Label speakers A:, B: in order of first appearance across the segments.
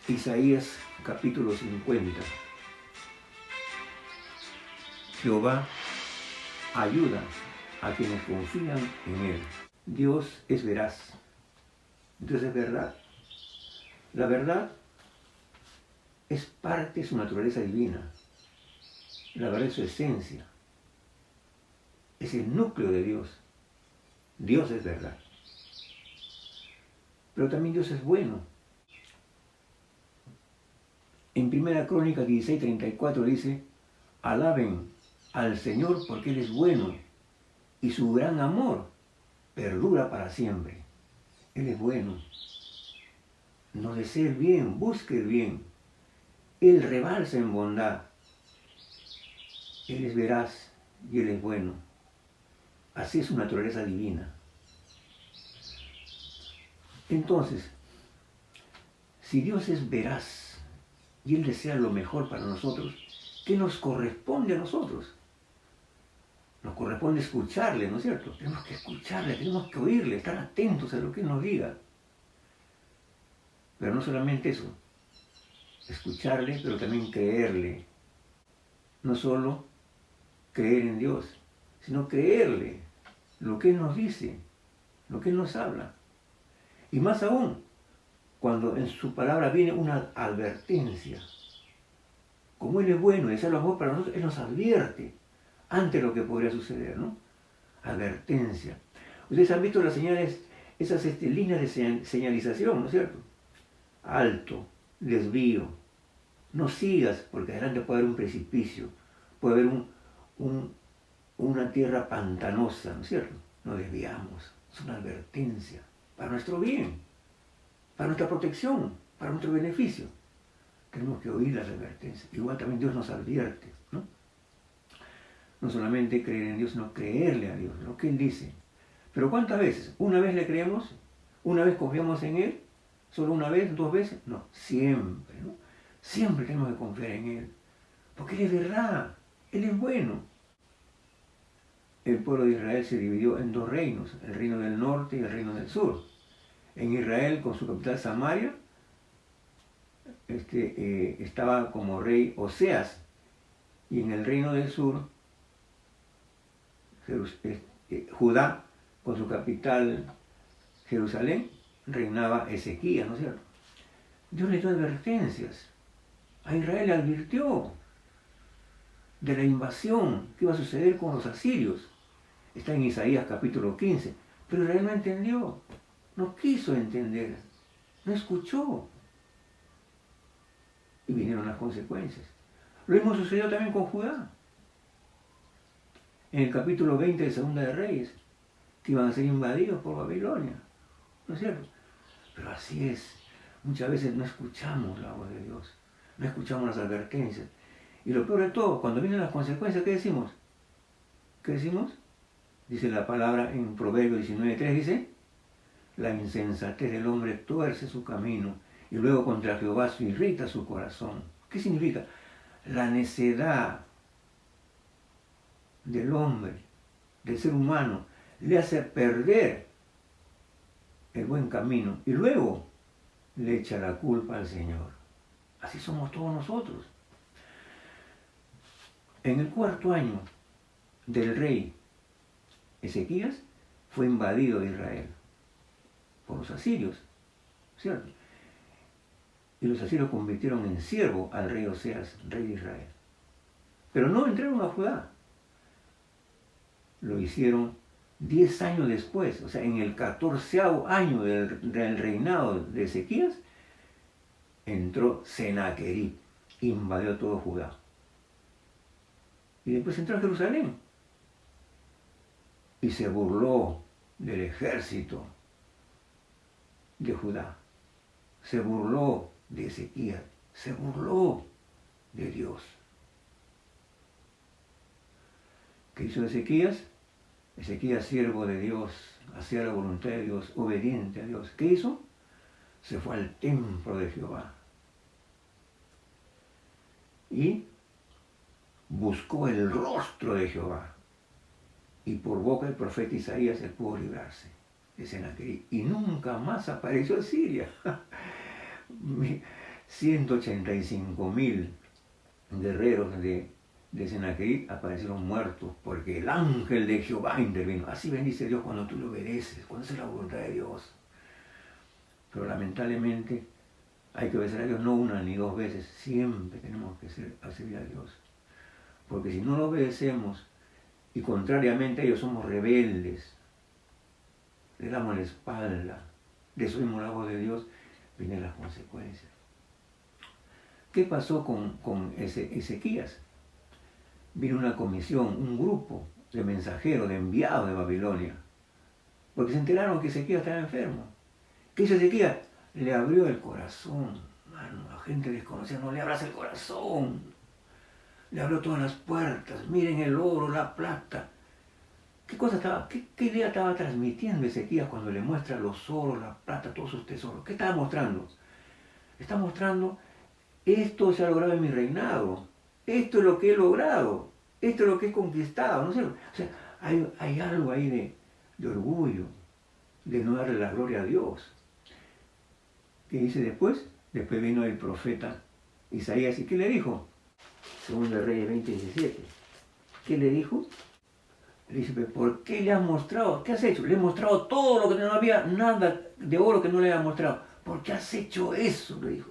A: Isaías capítulo 50. Jehová ayuda a quienes confían en Él. Dios es veraz. Dios es verdad. La verdad es parte de su naturaleza divina. La verdad es su esencia. Es el núcleo de Dios. Dios es verdad. Pero también Dios es bueno. En 1 Crónicas 16:34 dice: alaben al Señor porque Él es bueno y su gran amor perdura para siempre. Él es bueno. Nos desea el bien, busque el bien. Él rebalsa en bondad. Él es veraz y Él es bueno. Así es su naturaleza divina. Entonces, si Dios es veraz y Él desea lo mejor para nosotros, ¿qué nos corresponde a nosotros? Nos corresponde escucharle, ¿no es cierto? Tenemos que escucharle, tenemos que oírle, estar atentos a lo que Él nos diga. Pero no solamente eso, escucharle, pero también creerle. No solo creer en Dios, sino creerle lo que Él nos dice, lo que Él nos habla. Y más aún, cuando en su palabra viene una advertencia. Como Él es bueno y desea lo mejor para nosotros, Él nos advierte ante lo que podría suceder, ¿no? Advertencia. Ustedes han visto las señales, esas líneas de señalización, ¿no es cierto? Alto, desvío, no sigas porque adelante puede haber un precipicio, puede haber una tierra pantanosa, ¿no es cierto? Nos desviamos, es una advertencia para nuestro bien, para nuestra protección, para nuestro beneficio. Tenemos que oír las advertencias. Igual también Dios nos advierte, ¿no? No solamente creer en Dios, sino creerle a Dios, lo que Él dice. Pero ¿cuántas veces? ¿Una vez le creemos? ¿Una vez confiamos en Él? ¿Solo una vez? ¿2 veces? No, siempre, ¿no? Siempre tenemos que confiar en Él. Porque Él es verdad, Él es bueno. El pueblo de Israel se dividió en 2 reinos, el reino del norte y el reino del sur. En Israel, con su capital Samaria, estaba como rey Oseas, y en el reino del sur, Judá, con su capital Jerusalén, reinaba Ezequías, ¿no es cierto? Dios le dio advertencias. A Israel le advirtió de la invasión que iba a suceder con los asirios. Está en Isaías capítulo 15. Pero Israel no entendió, no quiso entender, no escuchó. Y vinieron las consecuencias. Lo mismo sucedió también con Judá. En el capítulo 20 de Segunda de Reyes, que iban a ser invadidos por Babilonia. ¿No es cierto? Pero así es. Muchas veces no escuchamos la voz de Dios. No escuchamos las advertencias. Y lo peor de todo, cuando vienen las consecuencias, ¿qué decimos? ¿Qué decimos? Dice la palabra en Proverbios 19:3, dice: la insensatez del hombre tuerce su camino, y luego contra Jehová se irrita su corazón. ¿Qué significa? La necedad del hombre, del ser humano, le hace perder el buen camino y luego le echa la culpa al Señor. Así somos todos nosotros. En el 4º año del rey Ezequías fue invadido Israel por los asirios, ¿cierto? Y los asirios convirtieron en siervo al rey Oseas, rey de Israel. Pero no entraron a Judá. Lo hicieron 10 años después, o sea, en el 14º año del reinado de Ezequías, entró Senaquerib, invadió todo Judá. Y después entró a Jerusalén. Y se burló del ejército de Judá. Se burló de Ezequías. Se burló de Dios. ¿Qué hizo Ezequías? Ezequías, siervo de Dios, hacía la voluntad de Dios, obediente a Dios. ¿Qué hizo? Se fue al templo de Jehová. Y buscó el rostro de Jehová. Y por boca del profeta Isaías él pudo librarse de Senaquerib. Y nunca más apareció en Siria. 185.000 guerreros de Sennacherib aparecieron muertos porque el ángel de Jehová intervino. Así bendice Dios cuando tú le obedeces, cuando es la voluntad de Dios. Pero lamentablemente hay que obedecer a Dios no una ni dos veces, siempre tenemos que servir a Dios. Porque si no lo obedecemos y contrariamente a ellos somos rebeldes, le damos la espalda, desoímos la voz de Dios, vienen las consecuencias. ¿Qué pasó con Ezequías? Vino una comisión, un grupo de mensajeros, de enviados de Babilonia, porque se enteraron que Ezequías estaba enfermo. ¿Qué hizo Ezequías? Le abrió el corazón. Mano, la gente desconocida, no le abras el corazón. Le abrió todas las puertas. Miren el oro, la plata. ¿Qué idea estaba transmitiendo Ezequías cuando le muestra los oros, la plata, todos sus tesoros? ¿Qué estaba mostrando? Está mostrando, esto se ha logrado en mi reinado. Esto es lo que he logrado. Esto es lo que he conquistado. ¿No sé? O sea, hay algo ahí de orgullo, de no darle la gloria a Dios. ¿Qué dice después? Después vino el profeta Isaías. ¿Y qué le dijo? Segundo de Reyes 20:17. ¿Qué le dijo? Le dice, ¿por qué le has mostrado? ¿Qué has hecho? Le he mostrado todo lo que no había, nada de oro que no le haya mostrado. ¿Por qué has hecho eso? Le dijo.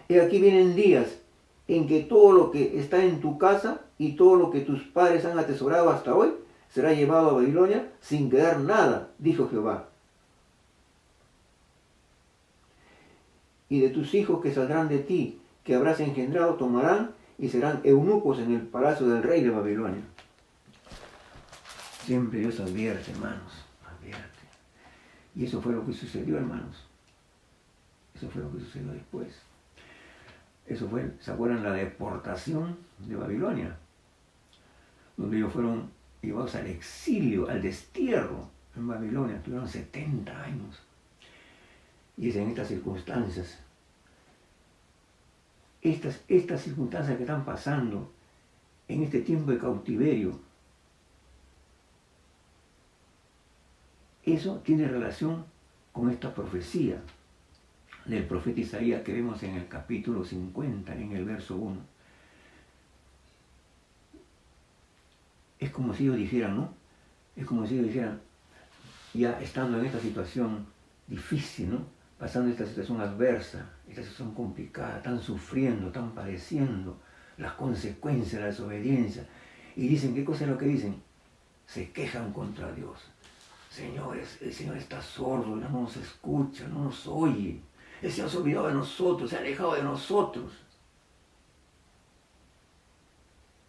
A: Y aquí vienen días en que todo lo que está en tu casa y todo lo que tus padres han atesorado hasta hoy será llevado a Babilonia sin quedar nada, dijo Jehová. Y de tus hijos que saldrán de ti, que habrás engendrado, tomarán y serán eunucos en el palacio del rey de Babilonia. Siempre Dios advierte, hermanos, advierte. Y eso fue lo que sucedió, hermanos. Eso fue lo que sucedió después. Eso fue, ¿se acuerdan? La deportación de Babilonia, donde ellos fueron llevados al exilio, al destierro en Babilonia. Tuvieron 70 años. Y es en estas circunstancias, estas circunstancias que están pasando en este tiempo de cautiverio, eso tiene relación con esta profecía del profeta Isaías que vemos en el capítulo 50, en el verso 1. Es como si ellos dijeran, ¿no? Es como si ellos dijeran, ya estando en esta situación difícil, ¿no? Pasando esta situación adversa, esta situación complicada, están sufriendo, están padeciendo las consecuencias de la desobediencia. Y dicen, ¿qué cosa es lo que dicen? Se quejan contra Dios. Señores, el Señor está sordo, no nos escucha, no nos oye. El Señor se ha olvidado de nosotros, se ha alejado de nosotros.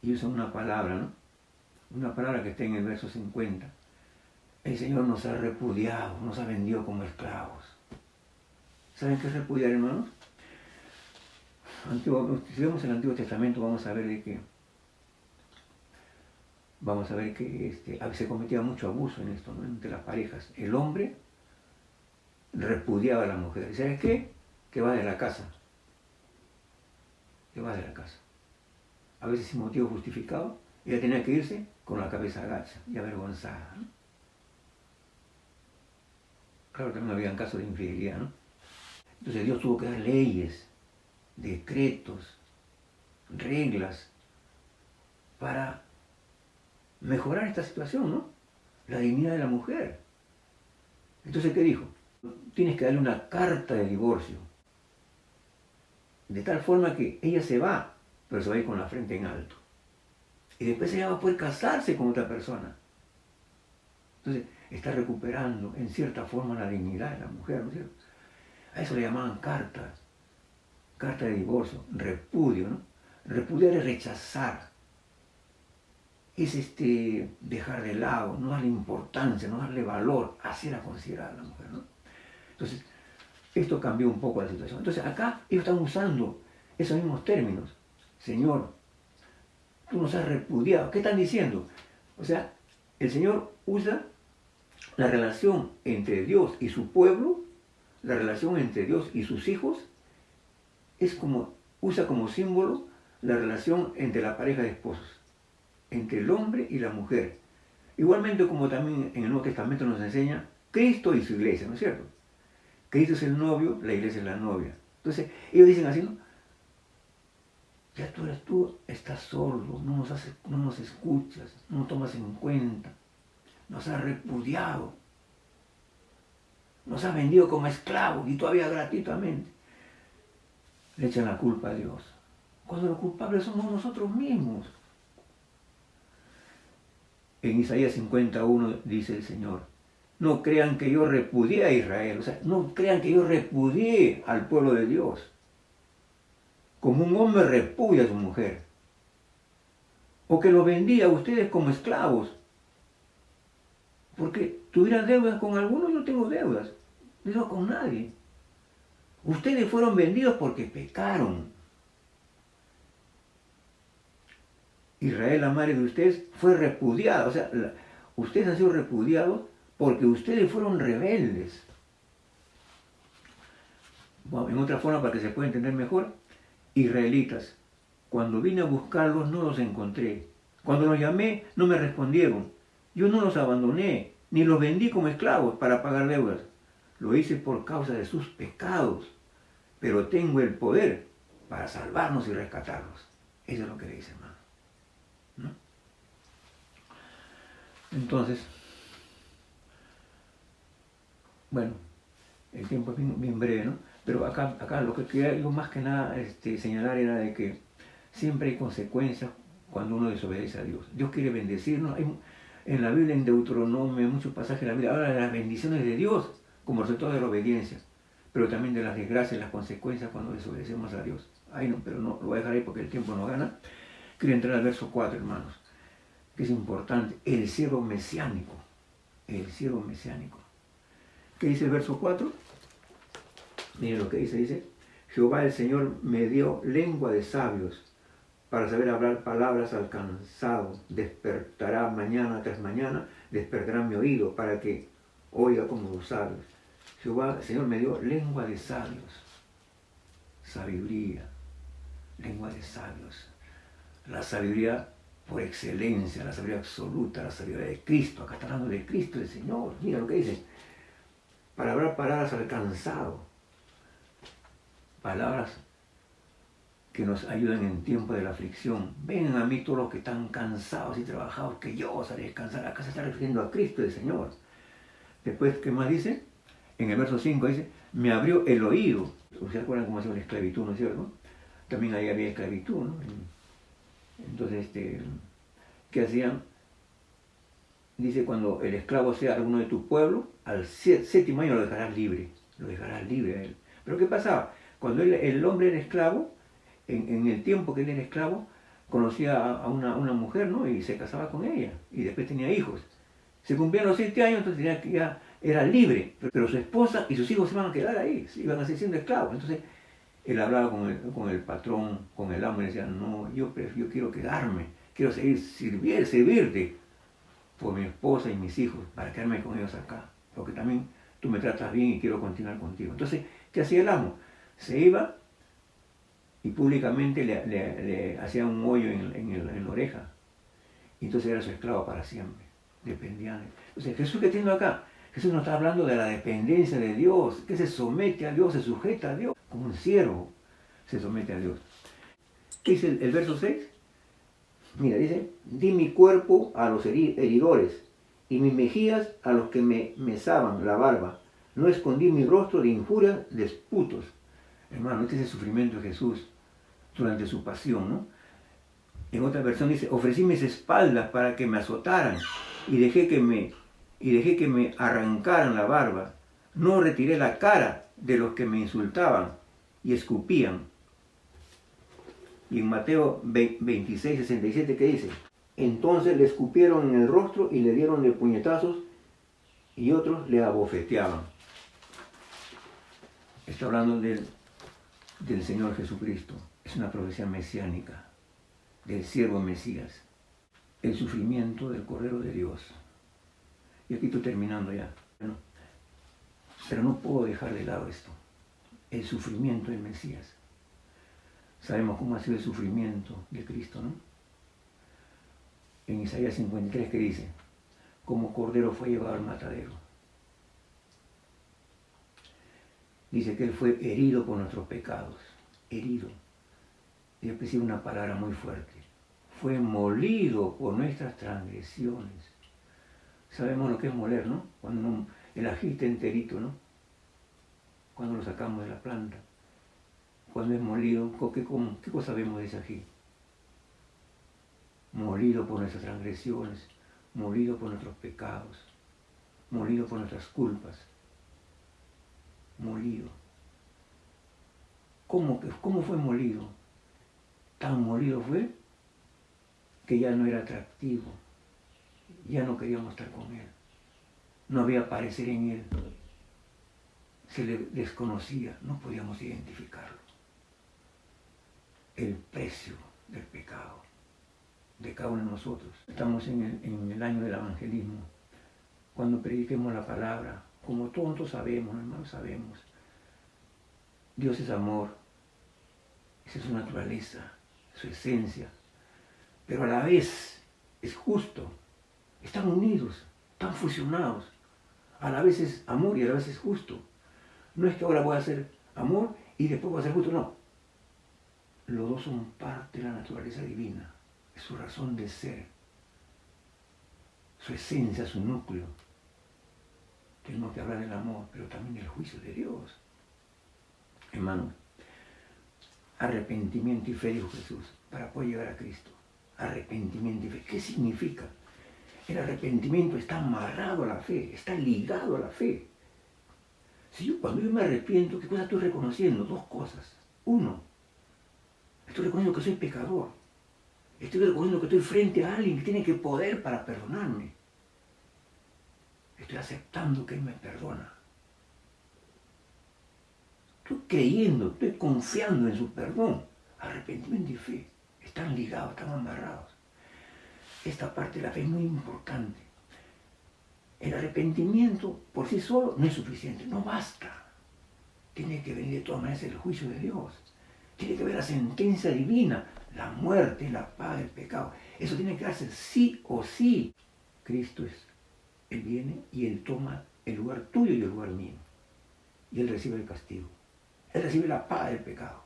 A: Y usan una palabra, ¿no? Una palabra que está en el verso 50. El Señor nos ha repudiado, nos ha vendido como esclavos. ¿Saben qué es repudiar, hermanos? Si vemos el Antiguo Testamento vamos a ver que se cometía mucho abuso en esto, ¿no? Entre las parejas. El hombre repudiaba a la mujer. ¿Sabes qué? Que va de la casa. Que va de la casa. A veces sin motivo justificado, ella tenía que irse con la cabeza agacha y avergonzada, ¿no? Claro, también había casos de infidelidad, ¿no? Entonces Dios tuvo que dar leyes, decretos, reglas para mejorar esta situación, ¿no? La dignidad de la mujer. Entonces, ¿qué dijo? Tienes que darle una carta de divorcio. De tal forma que ella se va, pero se va a ir con la frente en alto. Y después ella va a poder casarse con otra persona. Entonces, está recuperando en cierta forma la dignidad de la mujer, ¿no es cierto? A eso le llamaban carta de divorcio, repudio, ¿no? Repudiar es rechazar, es dejar de lado, no darle importancia, no darle valor, así era considerada la mujer, ¿no? Entonces, esto cambió un poco la situación. Entonces, acá ellos están usando esos mismos términos. Señor, tú nos has repudiado. ¿Qué están diciendo? O sea, el Señor usa la relación entre Dios y su pueblo, la relación entre Dios y sus hijos, usa como símbolo la relación entre la pareja de esposos, entre el hombre y la mujer. Igualmente como también en el Nuevo Testamento nos enseña Cristo y su iglesia, ¿no es cierto? Cristo es el novio, la iglesia es la novia. Entonces, ellos dicen así, ¿no? Ya tú estás sordo, no nos escuchas, no nos tomas en cuenta, nos has repudiado, nos has vendido como esclavos y todavía gratuitamente. Le echan la culpa a Dios. Cuando los culpables somos nosotros mismos. En Isaías 51 dice el Señor, no crean que yo repudié a Israel, o sea, no crean que yo repudié al pueblo de Dios. Como un hombre repudia a su mujer. O que los vendía a ustedes como esclavos. Porque tuvieran deudas con algunos, yo no tengo deudas. No con nadie. Ustedes fueron vendidos porque pecaron. Israel, la madre de ustedes, fue repudiada. O sea, ustedes han sido repudiados porque ustedes fueron rebeldes. Bueno, en otra forma, para que se pueda entender mejor, israelitas, cuando vine a buscarlos no los encontré. Cuando los llamé no me respondieron. Yo no los abandoné, ni los vendí como esclavos para pagar deudas. Lo hice por causa de sus pecados, pero tengo el poder para salvarnos y rescatarlos. Eso es lo que le dice, hermano, ¿no? Entonces, bueno, el tiempo es bien breve, ¿no? Pero acá lo que quería yo más que nada señalar era de que siempre hay consecuencias cuando uno desobedece a Dios. Dios quiere bendecirnos. En la Biblia, en Deuteronomio, en muchos pasajes de la Biblia, habla de las bendiciones de Dios como resultado de la obediencia, pero también de las desgracias y las consecuencias cuando desobedecemos a Dios. Ahí no, pero no, lo voy a dejar ahí porque el tiempo no gana. Quiero entrar al verso 4, hermanos, que es importante. El siervo mesiánico. El siervo mesiánico. ¿Qué dice el verso 4? Miren lo que dice, Jehová el Señor me dio lengua de sabios para saber hablar palabras al cansado. Despertará mañana tras mañana, despertará mi oído para que oiga como los sabios. Jehová el Señor me dio lengua de sabios, sabiduría, lengua de sabios. La sabiduría por excelencia, la sabiduría absoluta, la sabiduría de Cristo. Acá está hablando de Cristo, del Señor. Mira lo que dice. Para hablar palabras al cansado. Palabras que nos ayudan en tiempo de la aflicción. Vengan a mí todos los que están cansados y trabajados, que yo os haré descansar. Acá se está refiriendo a Cristo, el Señor. Después, ¿qué más dice? En el verso 5 dice, me abrió el oído. ¿Se acuerdan cómo hacía la esclavitud, no es cierto? También ahí había esclavitud, ¿no? Entonces, ¿qué hacían? Dice, cuando el esclavo sea alguno de tu pueblo, al séptimo año lo dejarás libre. Lo dejarás libre a él. Pero ¿qué pasaba? Cuando el hombre era esclavo, en el tiempo que él era esclavo, conocía a una mujer, ¿no? Y se casaba con ella. Y después tenía hijos. Se cumplían los 7 años, entonces ya era libre. Pero su esposa y sus hijos se iban a quedar ahí. Iban a seguir siendo esclavos. Entonces, él hablaba con el patrón, con el amo, y decía, no, yo quiero quedarme. Quiero seguir servirte por mi esposa y mis hijos, para quedarme con ellos acá. Porque también tú me tratas bien y quiero continuar contigo. Entonces, ¿qué hacía el amo? Se iba y públicamente le hacía un hoyo en la oreja. Y entonces era su esclavo para siempre. Dependían. Entonces, Jesús, que tiene acá, Jesús nos está hablando de la dependencia de Dios, que se somete a Dios, se sujeta a Dios, como un siervo se somete a Dios. ¿Qué dice el verso 6? Mira, dice, di mi cuerpo a los heridores y mis mejillas a los que me mesaban la barba. No escondí mi rostro de injurias, de disputos. Hermano, este es el sufrimiento de Jesús durante su pasión, ¿no? En otra versión dice, ofrecí mis espaldas para que me azotaran y dejé que me arrancaran la barba. No retiré la cara de los que me insultaban y escupían. Y en Mateo 26, 67, ¿qué dice? Entonces le escupieron en el rostro y le dieron de puñetazos y otros le abofeteaban. Está hablando del Señor Jesucristo. Es una profecía mesiánica, del siervo Mesías. El sufrimiento del Cordero de Dios. Y aquí estoy terminando ya. Pero no puedo dejar de lado esto. El sufrimiento del Mesías. Sabemos cómo ha sido el sufrimiento de Cristo, ¿no? En Isaías 53, que dice, como cordero fue llevado al matadero. Dice que Él fue herido por nuestros pecados. Herido. Y es una palabra muy fuerte. Fue molido por nuestras transgresiones. Sabemos lo que es moler, ¿no? Cuando el ají está enterito, ¿no? Cuando lo sacamos de la planta. Cuando es molido, ¿qué cosa vemos de ese ají? Molido por nuestras transgresiones, molido por nuestros pecados, molido por nuestras culpas. Molido. ¿Cómo fue molido? Tan molido fue que ya no era atractivo, ya no queríamos estar con Él, no había parecer en Él, se le desconocía, no podíamos identificarlo. El precio del pecado de cada uno de nosotros. Estamos en el año del evangelismo, cuando prediquemos la palabra, como todos sabemos, hermanos, sabemos, Dios es amor, esa es su naturaleza, su esencia, pero a la vez es justo, están unidos, están fusionados, a la vez es amor y a la vez es justo. No es que ahora voy a hacer amor y después voy a ser justo, no. Los dos son parte de la naturaleza divina, es su razón de ser, su esencia, su núcleo. Tenemos que hablar del amor, pero también del juicio de Dios. Hermanos, arrepentimiento y fe, dijo Jesús, para poder llegar a Cristo. Arrepentimiento y fe. ¿Qué significa? El arrepentimiento está amarrado a la fe, está ligado a la fe. Cuando yo me arrepiento, ¿qué cosa estoy reconociendo? Dos cosas. Uno, estoy reconociendo que soy pecador. Estoy reconociendo que estoy frente a alguien que tiene que poder para perdonarme. Estoy aceptando que Él me perdona. Estoy creyendo, estoy confiando en su perdón. Arrepentimiento y fe están ligados, están amarrados. Esta parte de la fe es muy importante. El arrepentimiento por sí solo no es suficiente, no basta. Tiene que venir de todas maneras el juicio de Dios. Tiene que haber la sentencia divina, la muerte, la paga, el pecado. Eso tiene que darse sí o sí. Cristo Él viene y Él toma el lugar tuyo y el lugar mío. Y Él recibe el castigo. Él recibe la paga del pecado.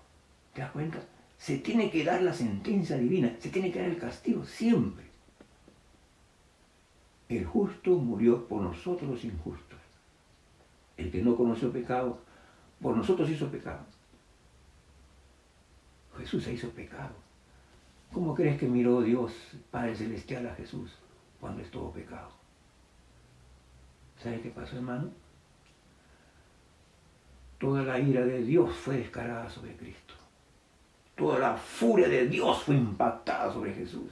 A: ¿Te das cuenta? Se tiene que dar la sentencia divina, se tiene que dar el castigo siempre. El justo murió por nosotros los injustos. El que no conoció pecado, por nosotros hizo pecado. Jesús se hizo pecado. ¿Cómo crees que miró Dios, Padre Celestial, a Jesús cuando estuvo pecado? ¿Sabe qué pasó, hermano? Toda la ira de Dios fue descargada sobre Cristo. Toda la furia de Dios fue impactada sobre Jesús.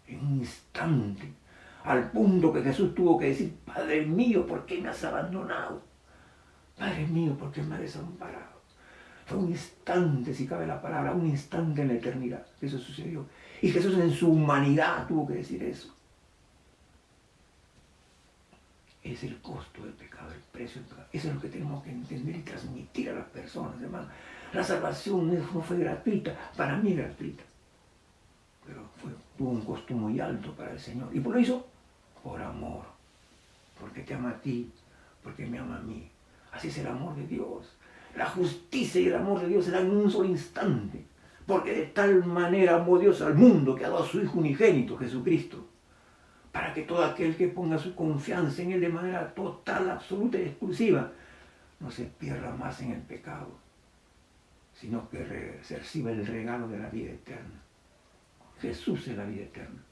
A: En un instante. Al punto que Jesús tuvo que decir, Padre mío, ¿por qué me has abandonado? Padre mío, ¿por qué me has desamparado? Fue un instante, si cabe la palabra, un instante en la eternidad que eso sucedió. Y Jesús en su humanidad tuvo que decir eso. Es el costo del pecado, el precio del pecado. Eso es lo que tenemos que entender y transmitir a las personas, hermano. La salvación no fue gratuita, para mí es gratuita. Pero tuvo un costo muy alto para el Señor. ¿Y por lo hizo? Por amor. Porque te ama a ti, porque me ama a mí. Así es el amor de Dios. La justicia y el amor de Dios se dan en un solo instante. Porque de tal manera amó Dios al mundo que ha dado a su Hijo unigénito, Jesucristo, para que todo aquel que ponga su confianza en Él de manera total, absoluta y exclusiva, no se pierda más en el pecado, sino que reciba el regalo de la vida eterna. Jesús es la vida eterna.